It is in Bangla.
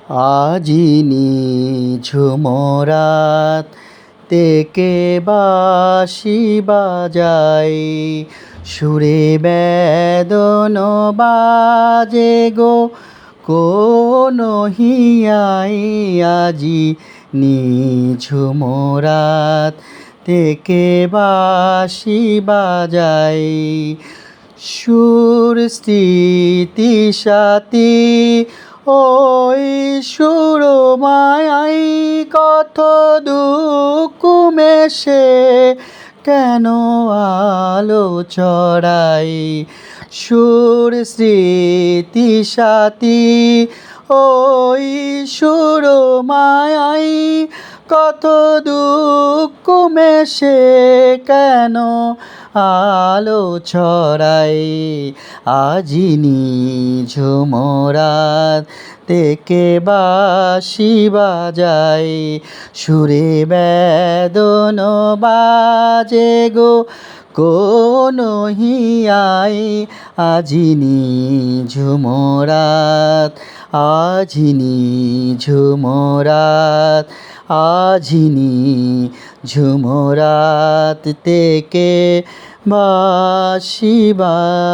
আজিনি ঝুমরাত থেকে বাঁশি বাজাই, সুরে বেদন বাজে গো কোন হিয়াই। আজি নিঝুমরাত থেকে বাঁশি বাজাই, সুর স্মৃতি সাথী ওই সুরমায়াই। কত দুঃখ মেশে কেন আলো ছড়াই, সুর স্মৃতি সাথী ওই সুরমায়াই। কত দুঃখ মেশে কেন আলো ছড়াই। আজি নিঝুমরাত থেকে বাঁশি বাজাই, সুরে বেদন বাজে গো কোন হিয়াই। আজি নিঝুমরাত, আজি নিঝুমরাত, আজি নিঝুমরাত থেকে বাঁশি বাজাই।